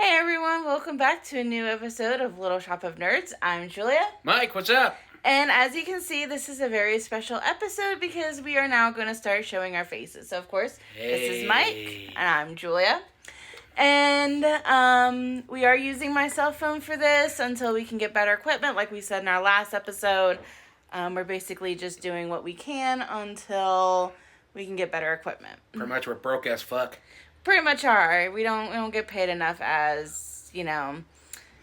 Hey everyone, welcome back to a new episode of Little Shop of Nerds. I'm Julia. Mike, what's up? And as you can see, this is a very special episode because we are now going to start showing our faces. So, of course, This is Mike, and I'm Julia. And we are using my cell phone for this until we can get better equipment. Like we said in our last episode, we're basically just doing what we can until we can get better equipment. Pretty much we're broke as fuck. Pretty much are. We don't get paid enough as,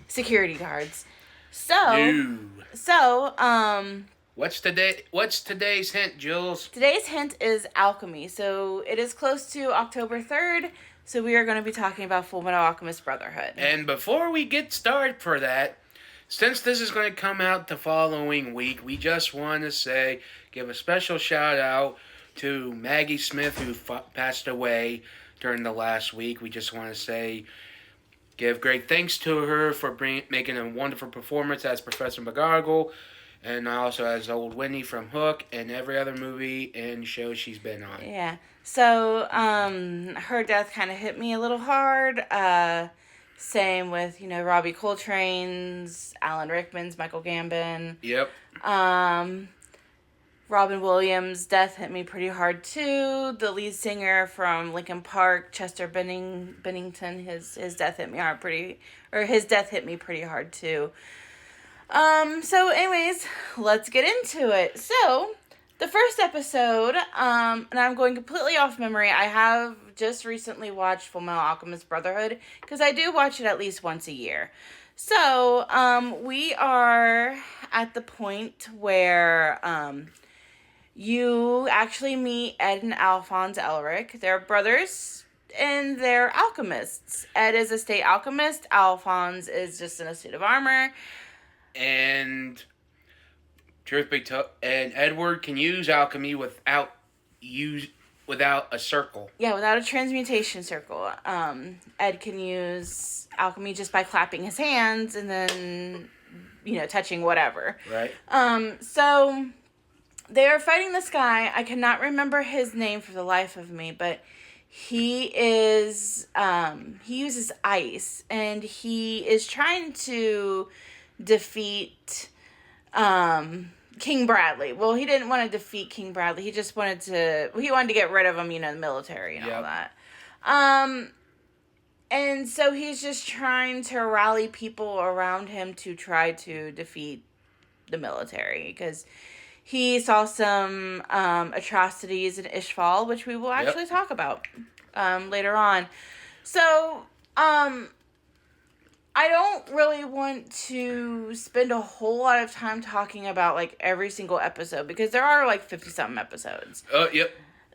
security guards. So, What's today's hint, Jules? Today's hint is alchemy. So it is close to October 3rd, so we are going to be talking about FULLMETAL Alchemist Brotherhood. And before we get started for that, since this is going to come out the following week, we just want to give a special shout out to Maggie Smith, who passed away during the last week. We just want to give great thanks to her for making a wonderful performance as Professor McGonagall, and also as Old Winnie from Hook and every other movie and show she's been on. Yeah. So, her death kind of hit me a little hard. Same with, Robbie Coltrane's, Alan Rickman's, Michael Gambon. Yep. Robin Williams' death hit me pretty hard too. The lead singer from Linkin Park, Chester Bennington, his death hit me pretty hard too. So anyways, let's get into it. So, the first episode, and I'm going completely off memory. I have just recently watched FULLMETAL Alchemist Brotherhood because I do watch it at least once a year. So, we are at the point where you actually meet Ed and Alphonse Elric. They're brothers, and they're alchemists. Ed is a state alchemist. Alphonse is just in a suit of armor. And truth be told, and Edward can use alchemy without a circle. Yeah, without a transmutation circle. Ed can use alchemy just by clapping his hands and then, touching whatever. Right. So they are fighting this guy. I cannot remember his name for the life of me, but he uses ice, and he is trying to defeat King Bradley. Well, he didn't want to defeat King Bradley. He just wanted to get rid of him, the military and all that. And so he's just trying to rally people around him to try to defeat the military, because he saw some atrocities in Ishval, which we will actually talk about later on. So, I don't really want to spend a whole lot of time talking about, every single episode, because there are, 50-something episodes. Yep.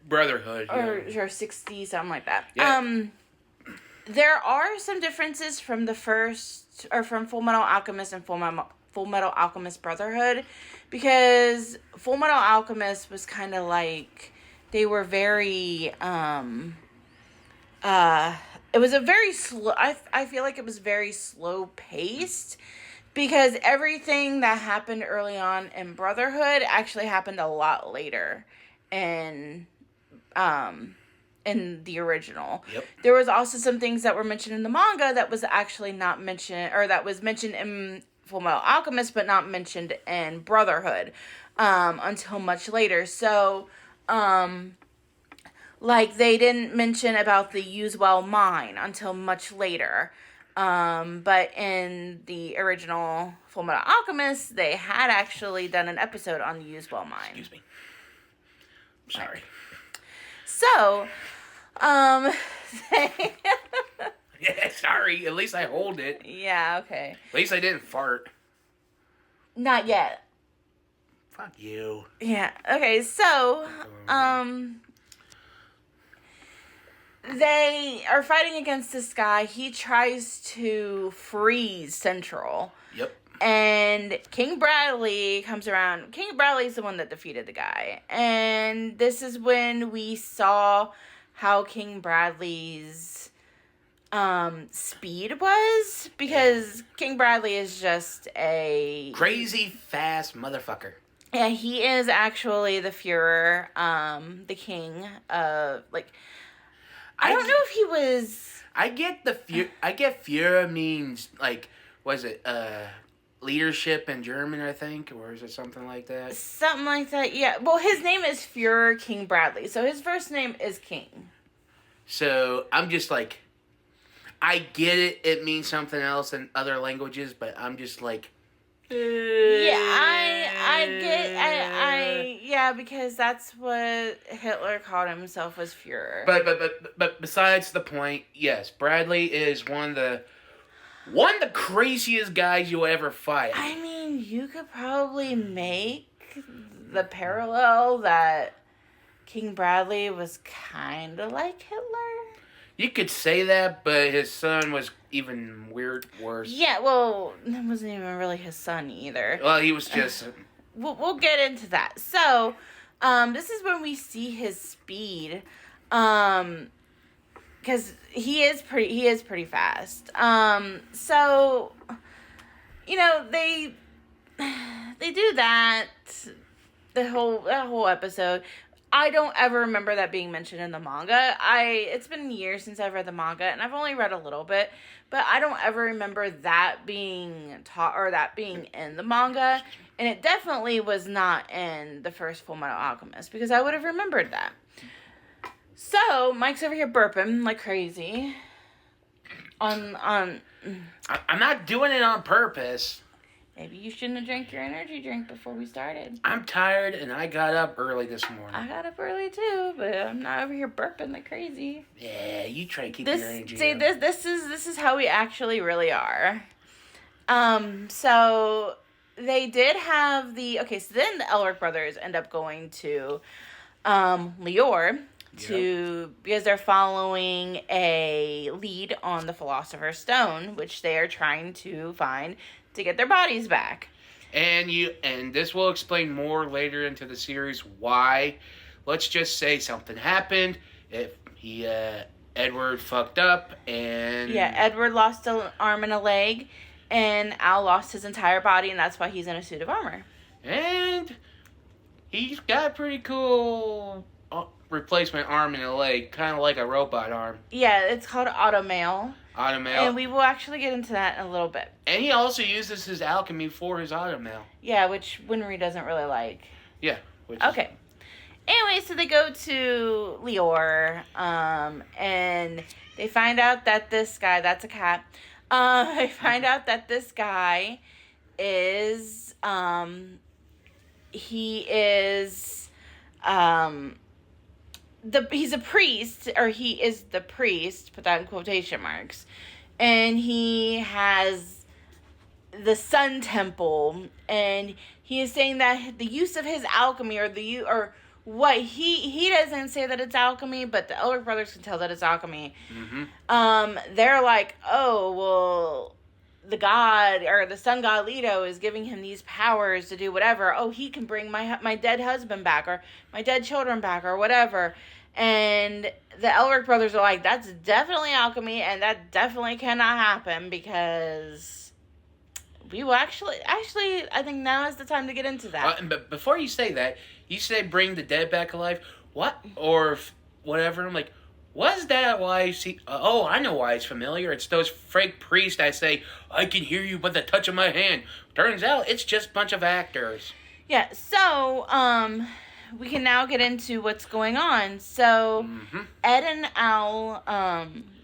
Brotherhood. Or 60-something like that. Yeah. There are some differences from from FULLMETAL Alchemist and FULLMETAL Alchemist Brotherhood, because FULLMETAL Alchemist was kind of they were very, it was a very slow, I feel like it was very slow paced, because everything that happened early on in Brotherhood actually happened a lot later in the original. Yep. There was also some things that were mentioned in the manga that was actually not mentioned, or that was mentioned in FULLMETAL Alchemist, but not mentioned in Brotherhood, until much later. So, they didn't mention about the Usewell mine until much later. But in the original FULLMETAL Alchemist, they had actually done an episode on the Usewell mine. Excuse me. Sorry. So, Yeah, sorry. At least I hold it. Yeah, okay. At least I didn't fart. Not yet. Fuck you. Yeah, okay, so, they are fighting against this guy. He tries to freeze Central. Yep. And King Bradley comes around. King Bradley's the one that defeated the guy. And this is when we saw how King Bradley's speed was. Because King Bradley is just a crazy fast motherfucker. Yeah, he is actually the Führer, the king of, I don't know if he was... I get Führer means, like, was it, leadership in German, I think? Or is it something like that? Something like that, yeah. Well, his name is Führer King Bradley, so his first name is King. So, I'm just like, I get it. It means something else in other languages, but I'm just like... Yeah, because that's what Hitler called himself, was Führer. But besides the point, yes, Bradley is one of the craziest guys you'll ever fight. I mean, you could probably make the parallel that King Bradley was kind of like Hitler. You could say that, but his son was even worse. Yeah, well, that wasn't even really his son either. Well, he was just... We'll get into that. So, this is when we see his speed, because he is pretty fast. So, you know, they do that that whole episode. I don't ever remember that being mentioned in the manga. It's been years since I've read the manga, and I've only read a little bit, but I don't ever remember that being taught or that being in the manga, and it definitely was not in the first FULLMETAL Alchemist, because I would have remembered that. So, Mike's over here burping like crazy. I'm not doing it on purpose. Maybe you shouldn't have drank your energy drink before we started. I'm tired, and I got up early this morning. I got up early too, but I'm not over here burping like crazy. Yeah, you try to keep your energy See, up. this is how we actually really are. So they did have so then the Elric brothers end up going to Lior because they're following a lead on the Philosopher's Stone, which they are trying to find to get their bodies back. And this will explain more later into the series why. Let's just say something happened. If Edward fucked up and... Yeah, Edward lost an arm and a leg, and Al lost his entire body, and that's why he's in a suit of armor. And he's got a pretty cool replacement arm and a leg, kind of like a robot arm. Yeah, it's called automail. Automail. And we will actually get into that in a little bit. And he also uses his alchemy for his automail. Yeah, which Winry doesn't really like. Yeah. Okay. Anyway, so they go to Lior, and they find out that this guy, that's a cat, they find out that this guy is, he's a priest, or he is the priest, put that in quotation marks, and he has the Sun Temple, and he is saying that the use of his alchemy, or what he doesn't say that it's alchemy, but the Elric brothers can tell that it's alchemy. Mm-hmm. They're like, oh, well, the god, or the sun god Leto is giving him these powers to do whatever. Oh, he can bring my dead husband back, or my dead children back, or whatever. And the Elric brothers are like, that's definitely alchemy, and that definitely cannot happen, because we will actually, I think now is the time to get into that. But before you say that, you say bring the dead back alive. What? Or whatever. I'm like, was that why I see... I know why it's familiar. It's those fake priests I say, I can hear you by the touch of my hand. Turns out it's just a bunch of actors. Yeah, so, we can now get into what's going on. So, Ed and Al,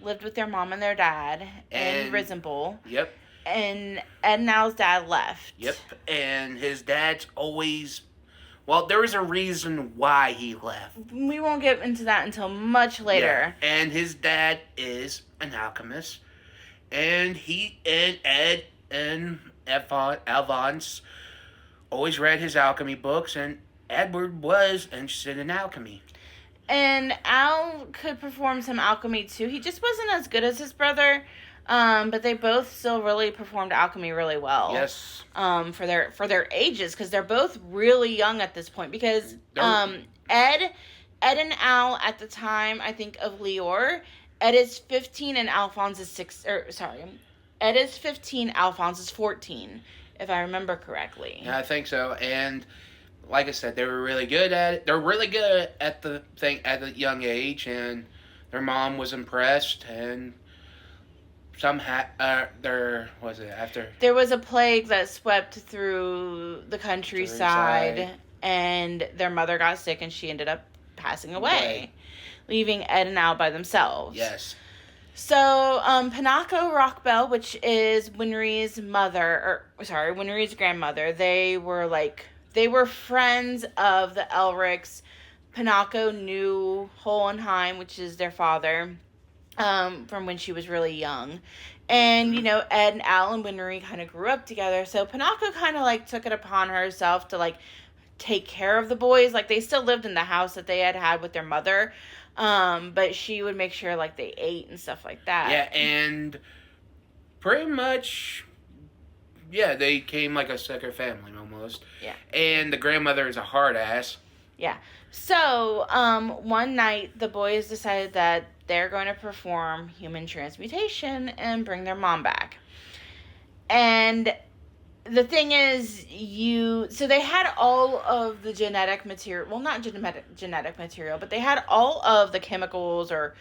lived with their mom and their dad in Risenbull. Yep. And Ed and Al's dad left. Yep, and his dad's always... Well, there was a reason why he left. We won't get into that until much later. Yeah. And his dad is an alchemist. And Ed and Alphonse always read his alchemy books, and Edward was interested in alchemy. And Al could perform some alchemy too. He just wasn't as good as his brother. But they both still really performed alchemy really well. Yes. For their ages, because they're both really young at this point. Because Ed and Al at the time, I think, of Lior, Ed is 15 and Alphonse is Ed is 15, Alphonse is 14, if I remember correctly. Yeah, I think so. And like I said, they were really good at it. They're really good at the thing at a young age, and their mom was impressed, and there was it after There was a plague that swept through the countryside, and their mother got sick, and she ended up passing away, leaving Ed and Al by themselves. Yes. So, Panako Rockbell, which is Winry's Winry's grandmother, they were friends of the Elrics. Panako knew Hohenheim, which is their father, from when she was really young. And, Ed and Al and Winry kind of grew up together. So Panako kind of, took it upon herself to, take care of the boys. They still lived in the house that they had with their mother. But she would make sure, they ate and stuff like that. Yeah, and pretty much, they came like a second family, almost. Yeah. And the grandmother is a hard ass. Yeah. So, one night, the boys decided that they're going to perform human transmutation and bring their mom back. And the thing is, so they had all of the genetic material, well, not genetic material, but they had all of the chemicals or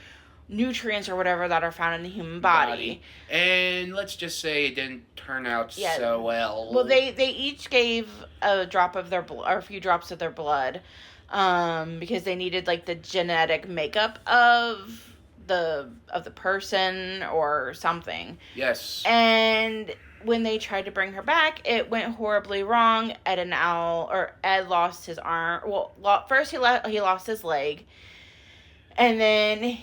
nutrients or whatever that are found in the human body. And let's just say it didn't turn out so well. Well, they each gave a drop of their blood, or a few drops of their blood, because they needed the genetic makeup of the person or something. Yes. And when they tried to bring her back, it went horribly wrong. Ed lost his arm. Well, first he lost his leg, and then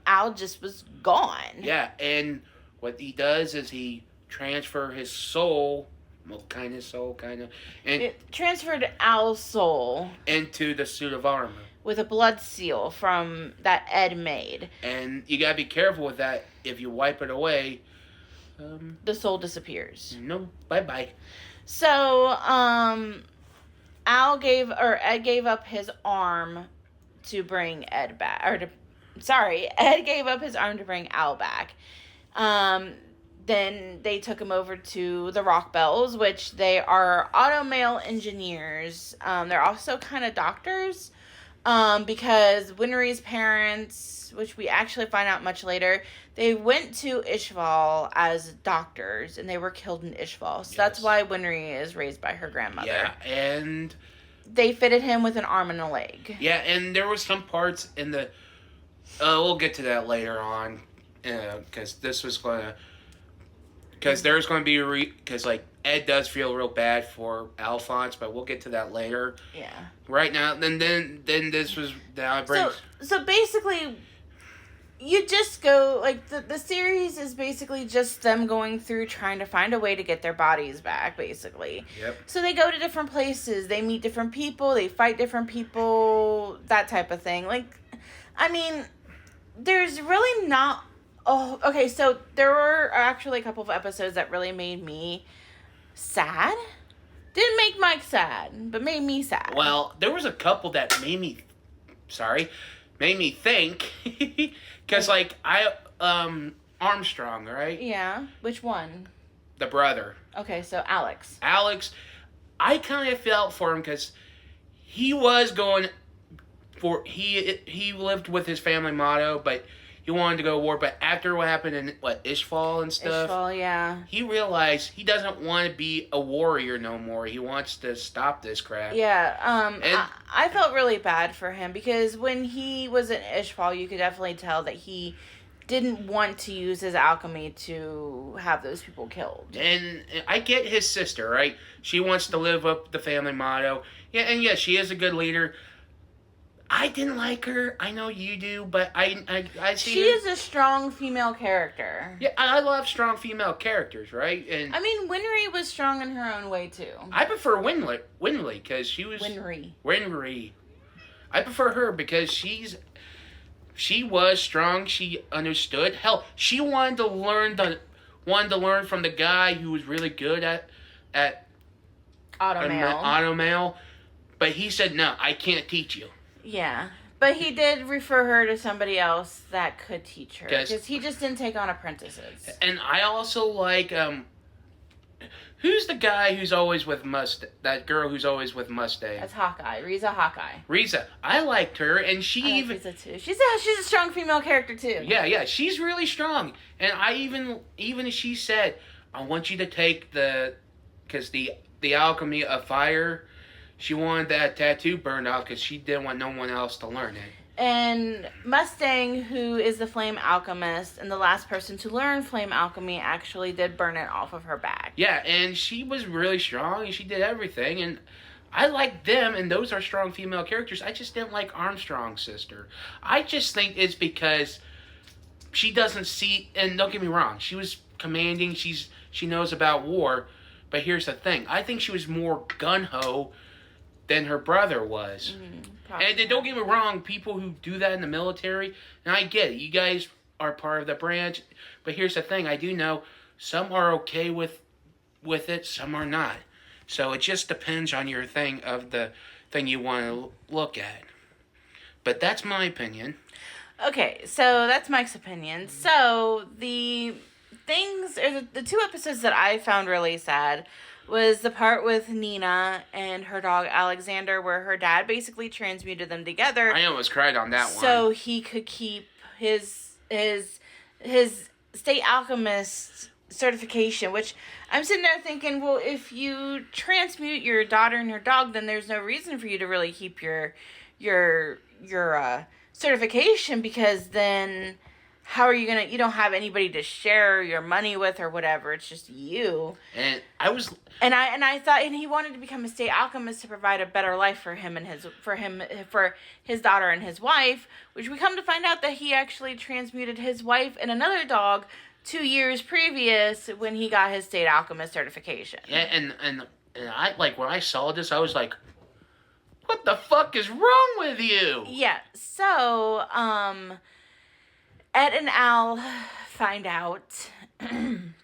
Al just was gone. Yeah, and what he does is he transfer his soul, and It transferred Al's soul into the suit of armor with a blood seal from that Ed made. And you gotta be careful with that. If you wipe it away, the soul disappears. No, bye. So, Ed gave up his arm to bring Ed back, Ed gave up his arm to bring Al back. Then they took him over to the Rockbells, which they are automail engineers. They're also kind of doctors, because Winry's parents, which we actually find out much later, they went to Ishval as doctors, and they were killed in Ishval. So that's why Winry is raised by her grandmother. Yeah, and they fitted him with an arm and a leg. Yeah, and there were some parts in the... we'll get to that later on, because this was going to... Because there's going to be... Because, Ed does feel real bad for Alphonse, but we'll get to that later. Yeah. Right now, then this was... Now it brings... So basically... You just go, the series is basically just them going through trying to find a way to get their bodies back, basically. Yep. So they go to different places, they meet different people, they fight different people, that type of thing. There's really not... Oh, okay, so there were actually a couple of episodes that really made me sad. Didn't make Mike sad, but made me sad. Well, there was a couple that made me think... Because, Armstrong, right? Yeah. Which one? The brother. Okay, so Alex. I kind of felt for him because he was going for... He lived with his family motto, but he wanted to go to war. But after what happened in, Ishval and stuff... Ishval, yeah. He realized he doesn't want to be a warrior no more. He wants to stop this crap. Yeah, I felt really bad for him because when he was in Ishval, you could definitely tell that he didn't want to use his alchemy to have those people killed. And I get his sister, right? She wants to live up the family motto. Yeah, and yes, she is a good leader. I didn't like her. I know you do, but I see she is a strong female character. Yeah, I love strong female characters, right? And Winry was strong in her own way too. I prefer Winley because she was Winry. I prefer her because she was strong. She understood. Hell, she wanted to learn from the guy who was really good at automail, but he said, "No, I can't teach you." Yeah, but he did refer her to somebody else that could teach her because he just didn't take on apprentices. And I also like Who's the guy who's always with Mustang? That girl who's always with Mustang. That's Hawkeye. Riza Hawkeye. Riza. I liked her, and she I like even. Riza too. She's a strong female character too. Yeah, she's really strong, and I even she said, "I want you to take because the alchemy of fire." She wanted that tattoo burned off because she didn't want no one else to learn it. And Mustang, who is the flame alchemist and the last person to learn flame alchemy, actually did burn it off of her back. Yeah, and she was really strong, and she did everything, and I like them, and those are strong female characters. I just didn't like Armstrong's sister. I just think it's because she doesn't see, and don't get me wrong, she was commanding, she knows about war, but here's the thing. I think she was more gung-ho than her brother was. And then don't get me wrong, people who do that in the military, and I get it, you guys are part of the branch, but here's the thing, I do know some are okay with it, some are not. So it just depends on your thing of the thing you want to look at. But that's my opinion. Okay, so that's Mike's opinion. So the two episodes that I found really sad was the part with Nina and her dog Alexander, where her dad basically transmuted them together. I almost cried on that one. So he could keep his state alchemist certification, which I'm sitting there thinking, well, if you transmute your daughter and your dog, then there's no reason for you to really keep your certification, because then how are you don't have anybody to share your money with or whatever. It's just you. And I thought, and he wanted to become a state alchemist to provide a better life for his daughter and his wife, which we come to find out that he actually transmuted his wife and another dog 2 years previous when he got his state alchemist certification. Yeah, and I, like, when I saw this, I was like, what the fuck is wrong with you? Yeah, so, Ed and Al find out, and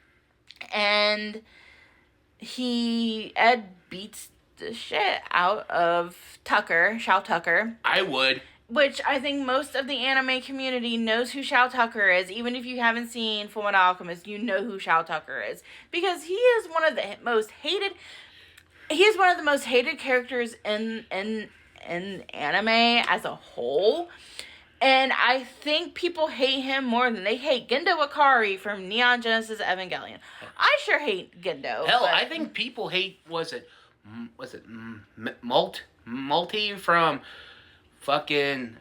Ed beats the shit out of Shao Tucker. I would. Which I think most of the anime community knows who Shao Tucker is. Even if you haven't seen FULLMETAL Alchemist, you know who Shao Tucker is. Because he is one of the most hated... He is one of the most hated characters in anime as a whole. And I think people hate him more than they hate Gendo Ikari from Neon Genesis Evangelion. I sure hate Gendo. Hell, I think people hate... Was it Multi from... fucking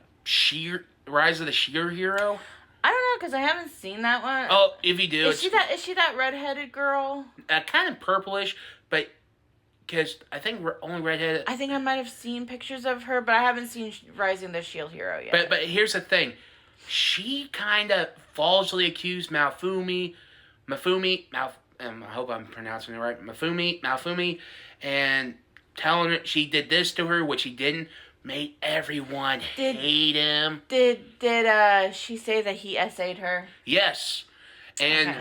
Rise of the Sheer Hero? I don't know, because I haven't seen that one. Oh, if you do, is she that redheaded girl? Kind of purplish, but because I think we're only redheaded. I think I might have seen pictures of her, but I haven't seen Rising the Shield Hero yet. But here's the thing, she kind of falsely accused Mafumi, I hope I'm pronouncing it right, Mafumi, and telling her she did this to her, which she didn't. Made everyone hate him. Did she say that he essayed her? Yes. And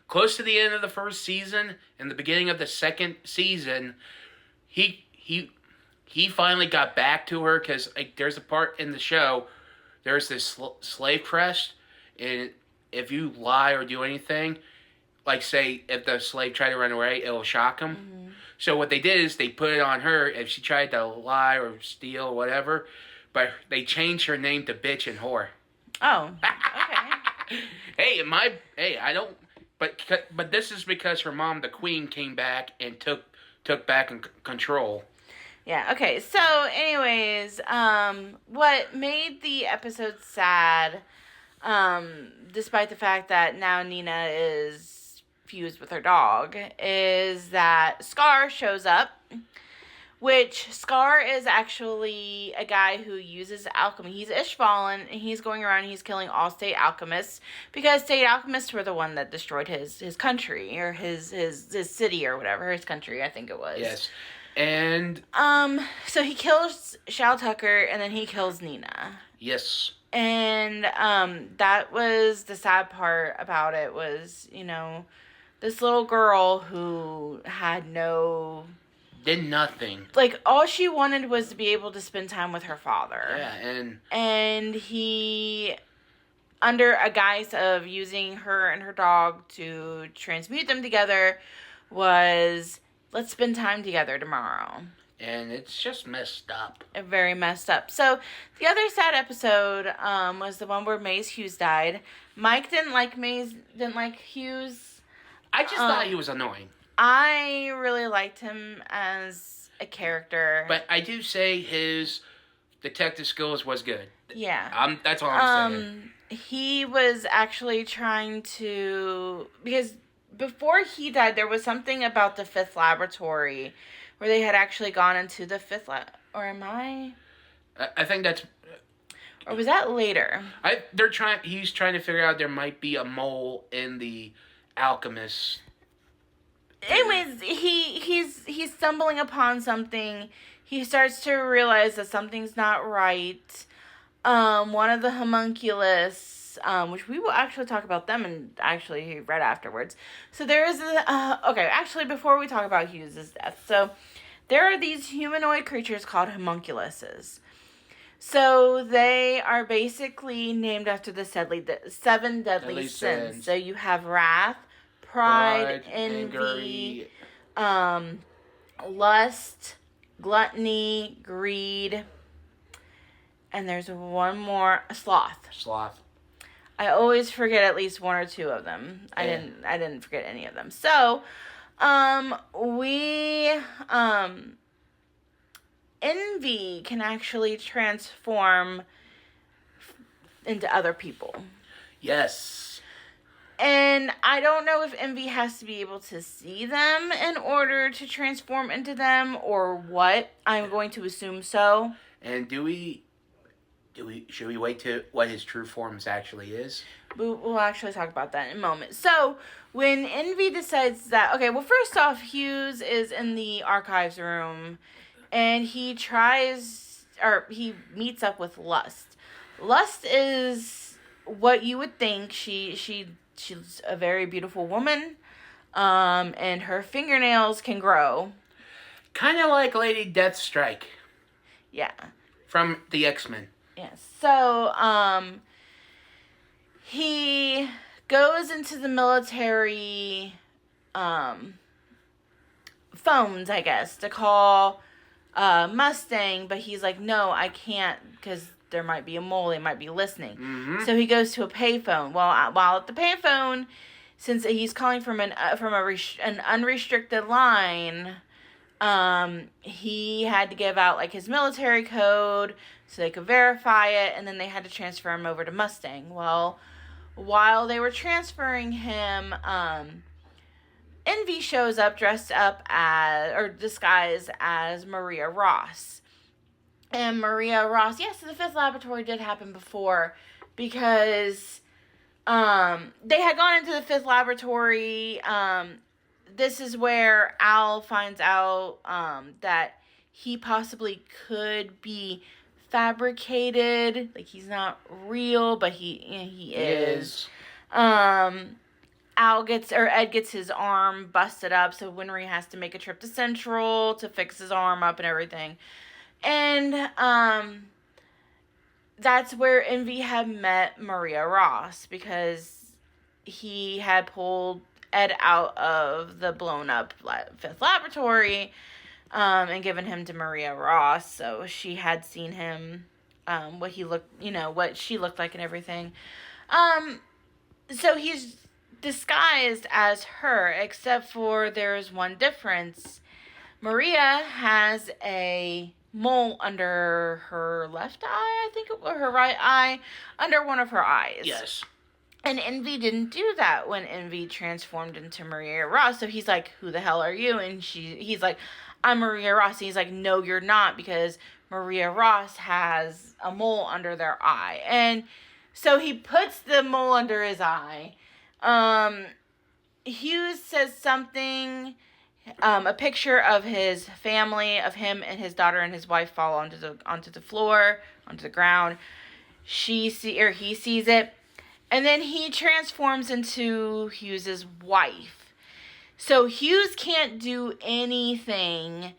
close to the end of the first season and the beginning of the second season, he finally got back to her, because like, there's a part in the show, there's this slave crest, and if you lie or do anything, like say if the slave tried to run away, it'll shock him. Mm-hmm. So what they did is they put it on her if she tried to lie or steal or whatever, but they changed her name to bitch and whore. Oh, okay. I don't. But this is because her mom, the queen, came back and took back control. Yeah. Okay. So, anyways, what made the episode sad, despite the fact that now Nina is fused with her dog, is that Scar shows up, which Scar is actually a guy who uses alchemy. He's Ishvalan, and he's going around and he's killing all state alchemists, because state alchemists were the one that destroyed his country, or his city, or whatever, his country, I think it was. Yes. And so he kills Shao Tucker, and then he kills Nina. Yes. And that was the sad part about it, was, this little girl who did nothing. Like, all she wanted was to be able to spend time with her father. Yeah, and he under a guise of using her and her dog to transmute them together, was, let's spend time together tomorrow. And it's just messed up. Very messed up. So, the other sad episode was the one where Maze Hughes died. Mike didn't like Hughes. I just thought he was annoying. I really liked him as a character. But I do say his detective skills was good. Yeah. That's all I'm saying. He was actually trying to... Because before he died, there was something about the fifth laboratory where they had actually gone into the fifth lab. Or am I... I think that's... Or was that later? He's trying to figure out there might be a mole in the alchemist. Anyways, he's stumbling upon something. He starts to realize that something's not right. One of the homunculus, which we will actually talk about them and actually right afterwards. So there is actually before we talk about Hughes' death. So there are these humanoid creatures called homunculuses. So they are basically named after the seven deadly sins. So you have wrath, pride, envy, lust, gluttony, greed, and there's one more, sloth. I always forget at least one or two of them. Yeah. I didn't forget any of them. So, envy can actually transform into other people. Yes. And I don't know if envy has to be able to see them in order to transform into them or what. I'm going to assume so. And should we wait to what his true forms actually is? We'll actually talk about that in a moment. So, when envy decides that... Okay, well, first off, Hughes is in the archives room, and he meets up with Lust. Lust is what you would think. She's a very beautiful woman, and her fingernails can grow. Kind of like Lady Deathstrike. Yeah. From the X-Men. Yes. So, he goes into the military phones, I guess, to call Mustang, but he's like, no, I can't, because there might be a mole, they might be listening. Mm-hmm. So he goes to a payphone. While at the payphone, since he's calling from an unrestricted line, he had to give out like his military code so they could verify it, and then they had to transfer him over to Mustang. Well, while they were transferring him, Envy shows up dressed up disguised as Maria Ross. And Maria Ross, yes, the fifth laboratory did happen before, because they had gone into the fifth laboratory. This is where Al finds out that he possibly could be fabricated. Like, he's not real, but he is. Ed gets his arm busted up, so Winry has to make a trip to Central to fix his arm up and everything. And that's where Envy had met Maria Ross, because he had pulled Ed out of the blown up fifth laboratory and given him to Maria Ross. So she had seen him, what she looked like and everything. So he's disguised as her, except for there's one difference. Maria has a mole under her left eye, I think, or her right eye, under one of her eyes. Yes. And Envy didn't do that when Envy transformed into Maria Ross. So he's like, who the hell are you? And he's like, I'm Maria Ross. And he's like, no, you're not, because Maria Ross has a mole under their eye. And so he puts the mole under his eye. Hughes says something, a picture of his family, of him and his daughter and his wife fall onto the floor, onto the ground. He sees it. And then he transforms into Hughes' wife. So Hughes can't do anything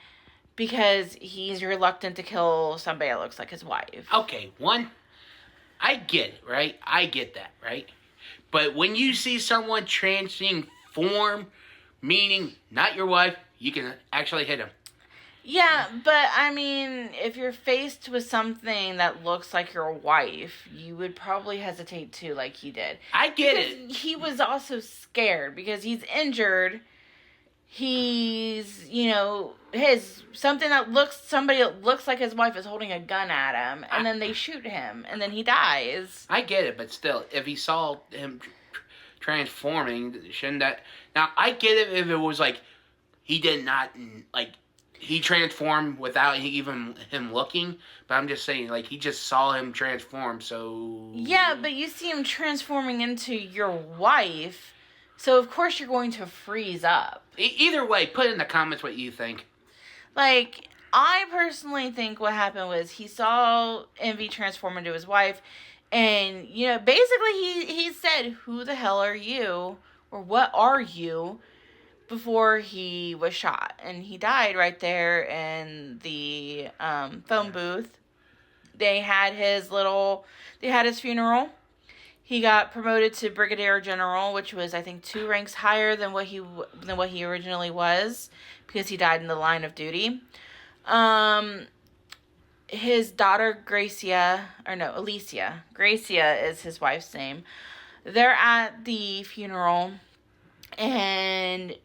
because he's reluctant to kill somebody that looks like his wife. Okay, I get it, right? I get that, right? But when you see someone transform, meaning not your wife, you can actually hit him. Yeah, but I mean, if you're faced with something that looks like your wife, you would probably hesitate too, like he did. I get Because it. he was also scared because he's injured. He's, somebody that looks like his wife is holding a gun at him, and then they shoot him, and then he dies. I get it, but still, if he saw him transforming, shouldn't that... Now, I get it if it was like, he did not, like... He transformed without even him looking, but I'm just saying, like, he just saw him transform, so... Yeah, but you see him transforming into your wife, so of course you're going to freeze up. Either way, put in the comments what you think. Like, I personally think what happened was he saw Envy transform into his wife, and, basically he said, "Who the hell are you?" or "What are you?" before he was shot, and he died right there in the phone booth. They had his funeral. He got promoted to brigadier general, which was, I think, 2 ranks higher than what he originally was, because he died in the line of duty. His daughter Alicia is his wife's name. They're at the funeral, and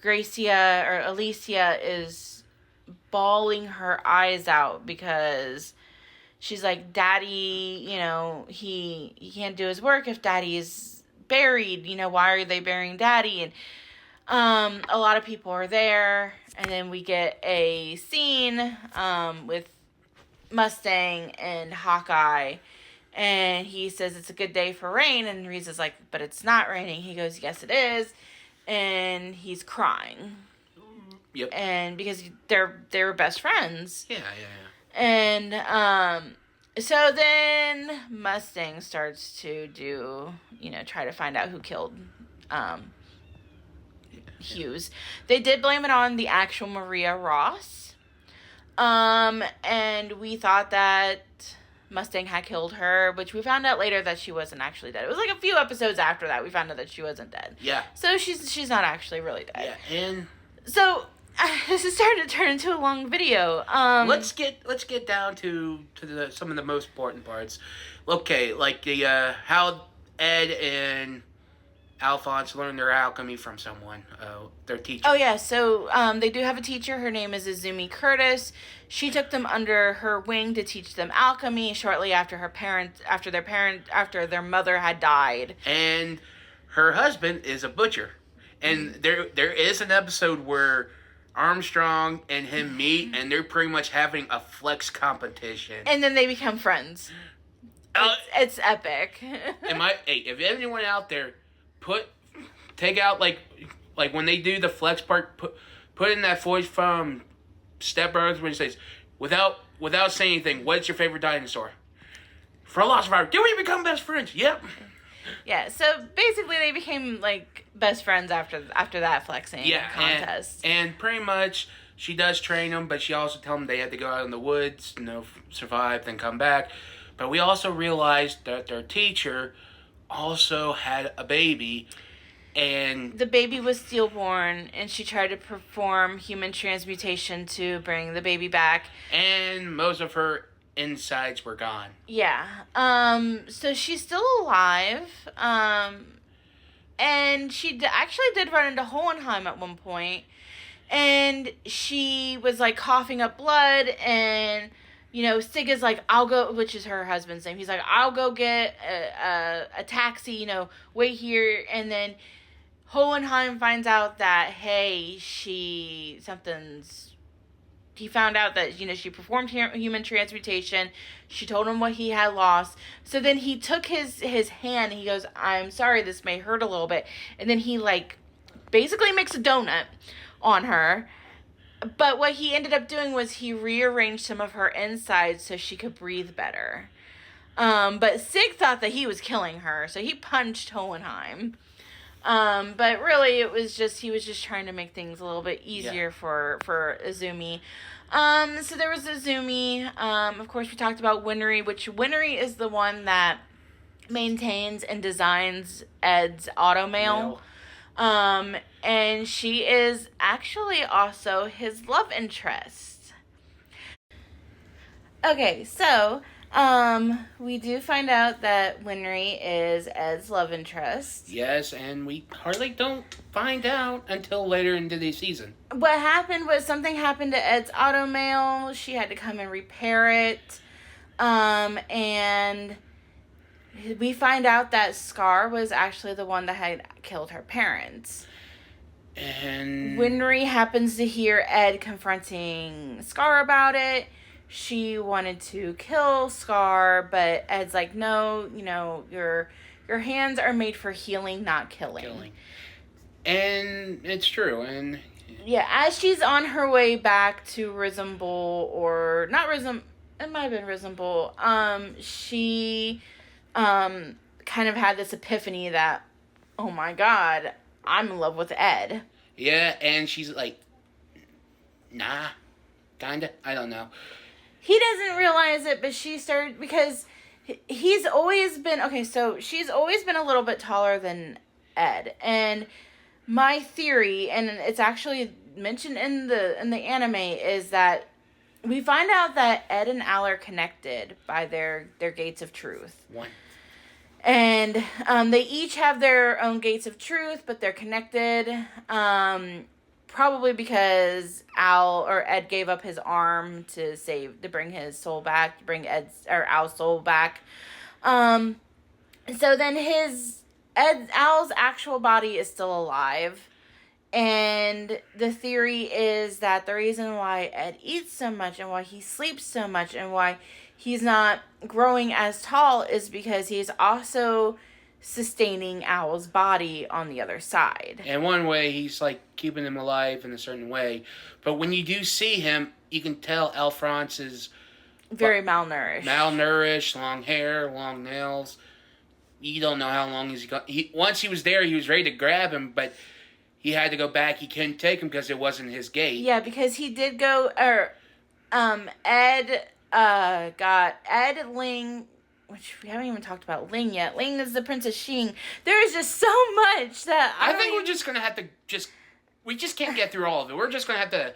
Alicia is bawling her eyes out because she's like, "Daddy, he can't do his work if Daddy is buried. Why are they burying Daddy?" And a lot of people are there, and then we get a scene with Mustang and Hawkeye, and he says it's a good day for rain, and Reese's like, "But it's not raining." He goes, "Yes, it is." And he's crying. Yep. And because they were best friends. Yeah. And so then Mustang starts to try to find out who killed Hughes. They did blame it on the actual Maria Ross. And we thought that Mustang had killed her, which we found out later that she wasn't actually dead. It was like a few episodes after that we found out that she wasn't dead. Yeah. So she's not actually really dead. Yeah, and so this is starting to turn into a long video. Let's get down to some of the most important parts. Okay, like the how Ed and Alphonse learned their alchemy from someone, their teacher. Oh yeah, so they do have a teacher. Her name is Izumi Curtis. She took them under her wing to teach them alchemy shortly after their mother had died. And her husband is a butcher. And there is an episode where Armstrong and him meet, and they're pretty much having a flex competition. And then they become friends. It's epic. If anyone out there take out like when they do the flex part, put in that voice from Step Brothers when he says, without saying anything, what's your favorite dinosaur? Velociraptor. Did we become best friends? Yep. Yeah, so basically they became like best friends after that flexing contest. And pretty much she does train them, but she also tells them they had to go out in the woods, survive, then come back. But we also realized that their teacher also had a baby, and the baby was stillborn, and she tried to perform human transmutation to bring the baby back, and most of her insides were gone. Yeah. So she's still alive. And she actually did run into Hohenheim at one point, and she was like coughing up blood, and Sig is like, "I'll go," which is her husband's name. He's like, "I'll go get a taxi, wait here." And then Hohenheim finds out that, hey, he found out that, she performed human transmutation. She told him what he had lost. So then he took his hand, and he goes, "I'm sorry, this may hurt a little bit." And then he basically makes a donut on her. But what he ended up doing was he rearranged some of her insides so she could breathe better. But Sig thought that he was killing her, so he punched Hohenheim. But really, he was just trying to make things a little bit easier for Izumi. So there was Azumi. Of course, we talked about Winry, which Winry is the one that maintains and designs Ed's automail. And she is actually also his love interest. Okay, so we do find out that Winry is Ed's love interest. Yes, and we hardly don't find out until later into the season. What happened was something happened to Ed's automail. She had to come and repair it. And we find out that Scar was actually the one that had killed her parents. And Winry happens to hear Ed confronting Scar about it. She wanted to kill Scar, but Ed's like, no, your hands are made for healing, not killing. And it's true. And yeah, as she's on her way back to Rhythm Bowl, or not Rhythm, it might have been Rhythm Bowl, she kind of had this epiphany that, oh my god, I'm in love with Ed. Yeah, and she's like, nah, kinda, I don't know. He doesn't realize it, but she started, because he's always been, okay, so she's always been a little bit taller than Ed, and my theory, and it's actually mentioned in the anime, is that we find out that Ed and Al are connected by their gates of truth. One. And they each have their own gates of truth, but they're connected. Probably because Ed gave up his arm to bring his soul back, to bring Al's soul back. So then Al's actual body is still alive. And the theory is that the reason why Ed eats so much and why he sleeps so much and why he's not growing as tall is because he's also sustaining Al's body on the other side. And one way, he's like keeping him alive in a certain way. But when you do see him, you can tell Alphonse is very malnourished. Malnourished, long hair, long nails. You don't know how long he's got. Once he was there, he was ready to grab him, but he had to go back. He couldn't take him because it wasn't his gate. Yeah, because he did go, Ed got Ed, Ling, which we haven't even talked about Ling yet. Ling is the Princess Xing. There is just so much that I think we're just going to have to we just can't get through all of it. We're just going to have to,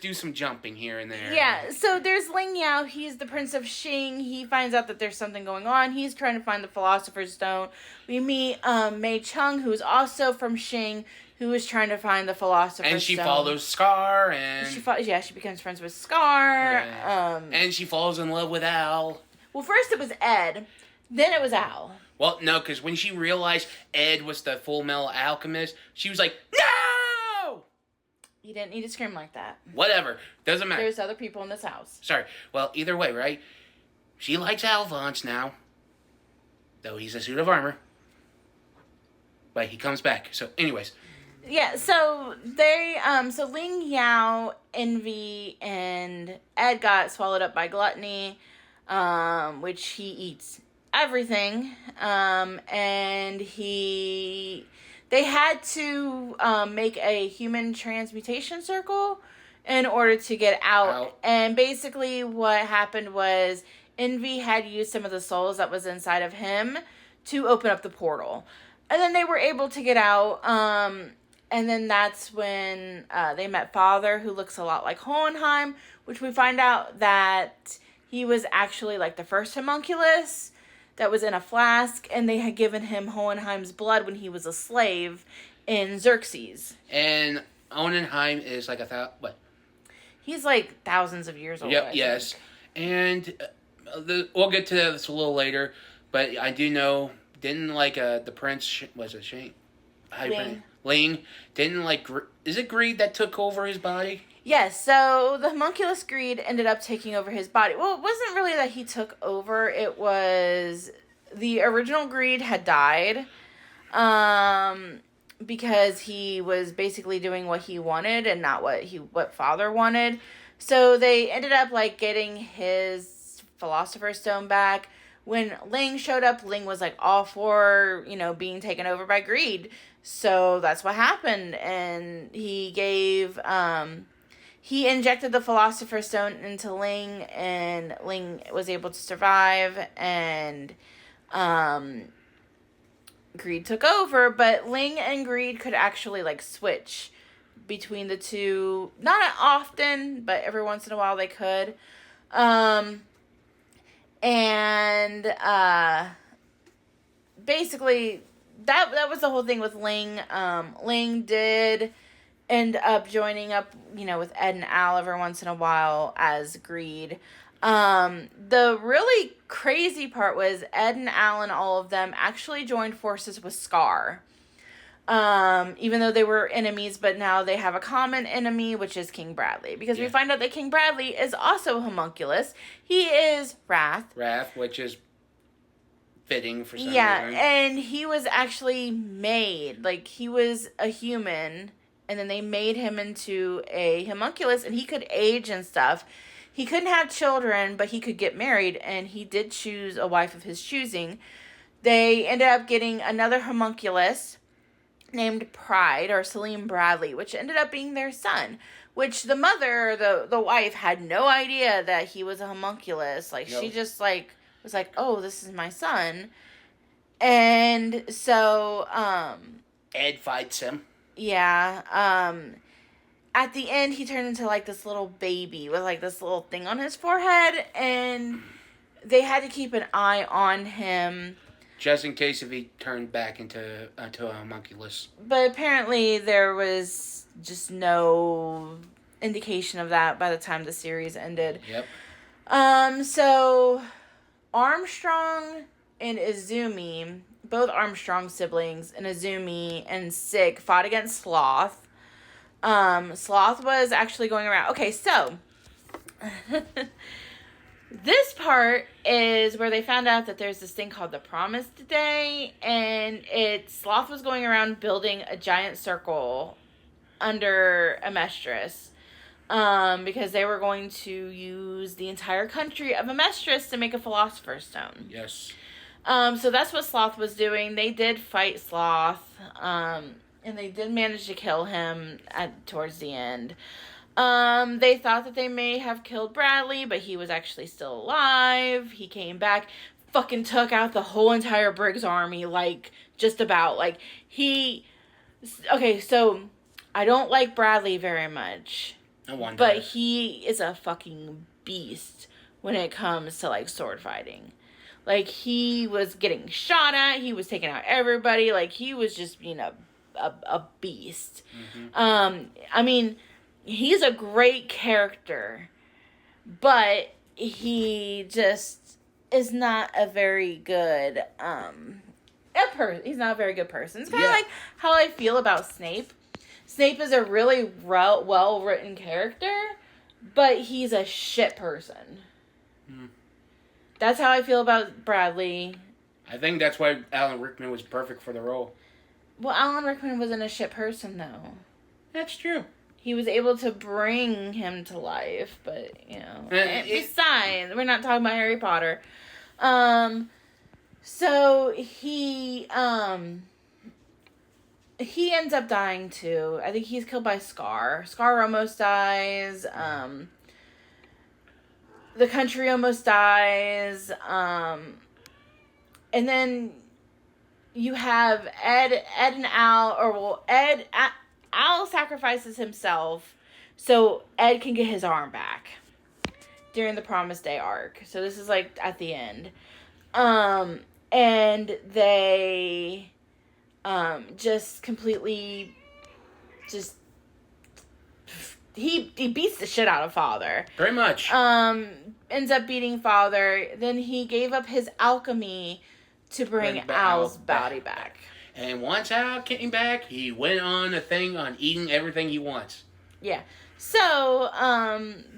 do some jumping here and there. Yeah, so there's Ling Yao. He's the Prince of Xing. He finds out that there's something going on. He's trying to find the Philosopher's Stone. We meet Mei Chung, who's also from Xing, who is trying to find the Philosopher's Stone. And she follows Scar, and she becomes friends with Scar. Yeah. And she falls in love with Al. Well, first it was Ed, then it was Al. Well, no, because when she realized Ed was the FULLMETAL alchemist, she was like, no! You didn't need to scream like that. Whatever. Doesn't matter. There's other people in this house. Sorry. Well, either way, right? She likes Alphonse now. Though he's a suit of armor. But he comes back. So, anyways. Yeah, so so Ling Yao, Envy, and Ed got swallowed up by gluttony, which he eats everything, and they had to make a human transmutation circle in order to get out. And basically what happened was Envy had used some of the souls that was inside of him to open up the portal. And then they were able to get out, and then that's when they met Father, who looks a lot like Hohenheim, which we find out that he was actually like the first homunculus that was in a flask, and they had given him Hohenheim's blood when he was a slave in Xerxes. And Hohenheim is like what? He's like thousands of years old. Yep, yes. And we'll get to this a little later, but I do know, didn't the prince, was it Shane? Ling. Didn't is it greed that took over his body? Yes, so the homunculus greed ended up taking over his body. Well, it wasn't really that he took over. It was the original greed had died because he was basically doing what he wanted and not what Father wanted. So they ended up getting his Philosopher's Stone back. When Ling showed up, Ling was all for, being taken over by greed. So that's what happened. And he gave he injected the Philosopher's Stone into Ling, and Ling was able to survive, and Greed took over, but Ling and Greed could actually, like, switch between the two. Not often, but every once in a while they could. Basically, that was the whole thing with Ling. Ling did end up joining up, with Ed and Al every once in a while as Greed. The really crazy part was Ed and Al and all of them actually joined forces with Scar. Even though they were enemies, but now they have a common enemy, which is King Bradley. Because we find out that King Bradley is also homunculus. He is Wrath. Wrath, which is fitting for some reason. Yeah, and he was actually made. Like, he was a human, and then they made him into a homunculus, and he could age and stuff. He couldn't have children, but he could get married, and he did choose a wife of his choosing. They ended up getting another homunculus named Pride, or Salim Bradley, which ended up being their son. Which the mother, the wife, had no idea that he was a homunculus. Like, she just, like, was like, oh, this is my son. And so, Ed fights him. Yeah, at the end, he turned into, like, this little baby with, like, this little thing on his forehead, and they had to keep an eye on him. Just in case if he turned back into a homunculus. But apparently there was just no indication of that by the time the series ended. Yep. So Armstrong and Izumi, both Armstrong siblings, and Izumi and Sig fought against Sloth. Sloth was actually going around. Okay, so this part is where they found out that there's this thing called the Promised Day, and Sloth was going around building a giant circle under Amestris, because they were going to use the entire country of Amestris to make a Philosopher's Stone. Yes. So that's what Sloth was doing. They did fight Sloth, and they did manage to kill him towards the end. They thought that they may have killed Bradley, but he was actually still alive. He came back, fucking took out the whole entire Briggs army, like, just about. Like, okay, so I don't like Bradley very much. No wonder. But he is a fucking beast when it comes to, like, sword fighting. Like, he was getting shot at, he was taking out everybody, like, he was just being a beast. Mm-hmm. I mean, he's a great character, but he just is not a very good, he's not a very good person. It's kind of like how I feel about Snape. Snape is a really well-written character, but he's a shit person. Mm. That's how I feel about Bradley. I think that's why Alan Rickman was perfect for the role. Well, Alan Rickman wasn't a shit person, though. That's true. He was able to bring him to life, but, besides, we're not talking about Harry Potter. So he ends up dying, too. I think he's killed by Scar. Scar almost dies. The country almost dies. And then you have Ed and Al, Al sacrifices himself so Ed can get his arm back during the Promised Day arc. So this is, like, at the end. And they just completely he beats the shit out of Father. Very much. Ends up beating Father. Then he gave up his alchemy to bring Al's body back. And once Al came back, he went on a thing on eating everything he wants. Yeah. So,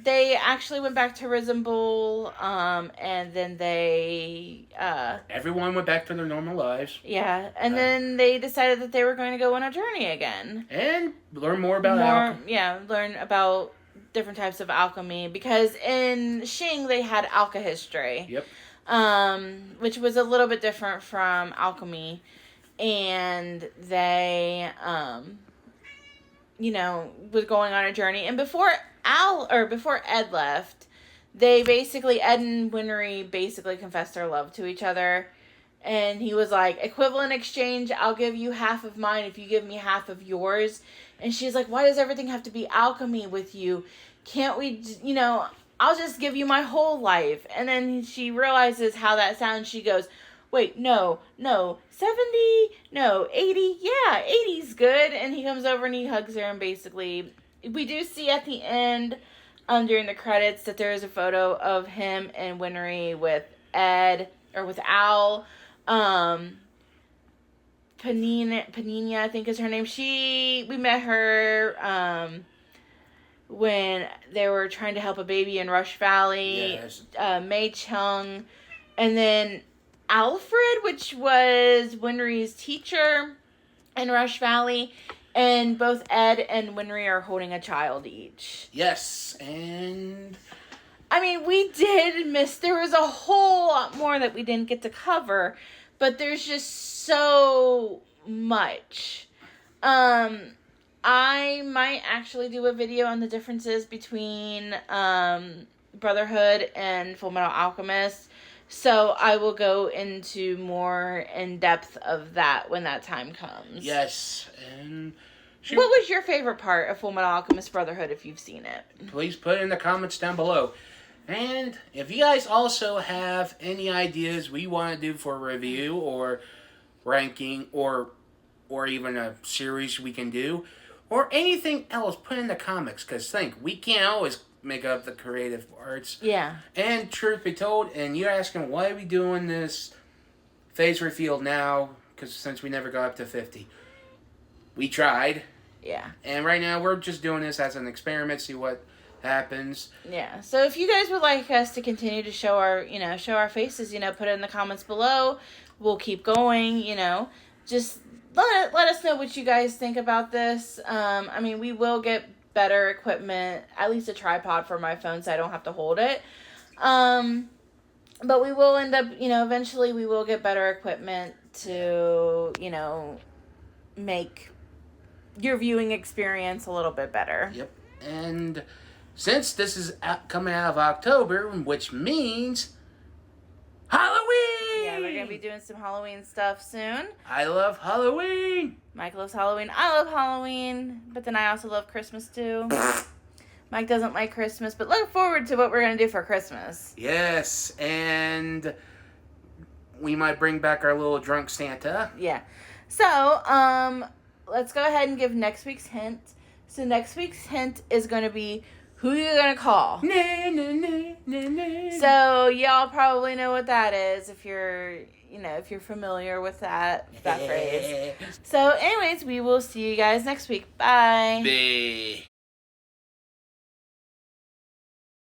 they actually went back to Risenbull, and then they, everyone went back to their normal lives. Yeah, and then they decided that they were going to go on a journey again. And learn more about alchemy. Yeah, learn about different types of alchemy, because in Xing they had alchemy. Yep. Which was a little bit different from alchemy, and they, was going on a journey. And before before Ed left, Ed and Winry basically confessed their love to each other. And he was like, equivalent exchange, I'll give you half of mine if you give me half of yours. And she's like, why does everything have to be alchemy with you? Can't we, I'll just give you my whole life. And then she realizes how that sounds. She goes, wait, no, 70, no, 80, yeah, 80's good. And he comes over and he hugs her, and basically, we do see at the end, during the credits, that there is a photo of him and Winry with Ed, or with Al. Panina, I think is her name. We met her, when they were trying to help a baby in Rush Valley. Yes. Mei Chung. And then Alfred, which was Winry's teacher in Rush Valley. And both Ed and Winry are holding a child each. Yes, and... I mean, we did miss... There was a whole lot more that we didn't get to cover. But there's just so much. I might actually do a video on the differences between Brotherhood and FULLMETAL Alchemist. So I will go into more in depth of that when that time comes. Yes, and... What was your favorite part of FULLMETAL Alchemist Brotherhood if you've seen it? Please put it in the comments down below. And if you guys also have any ideas we want to do for review or ranking or even a series we can do, or anything else, put in the comments. Because we can't always make up the creative parts. Yeah. And truth be told, and you're asking why are we doing this phase reveal now, because since we never got up to 50. We tried. Yeah. And right now we're just doing this as an experiment, see what happens. Yeah. So if you guys would like us to continue to show our faces, put it in the comments below. We'll keep going, Just let us know what you guys think about this. I mean, we will get better equipment, at least a tripod for my phone so I don't have to hold it. But we will end up, eventually we will get better equipment to, make your viewing experience a little bit better. Yep. And since this is coming out of October, which means Halloween! Yeah, we're going to be doing some Halloween stuff soon. I love Halloween! Mike loves Halloween. I love Halloween. But then I also love Christmas too. Mike doesn't like Christmas, but look forward to what we're going to do for Christmas. Yes, and we might bring back our little drunk Santa. Yeah. So, let's go ahead and give next week's hint. So next week's hint is going to be who you're going to call. So y'all probably know what that is if you're familiar with that phrase. So anyways, we will see you guys next week. Bye. Bye.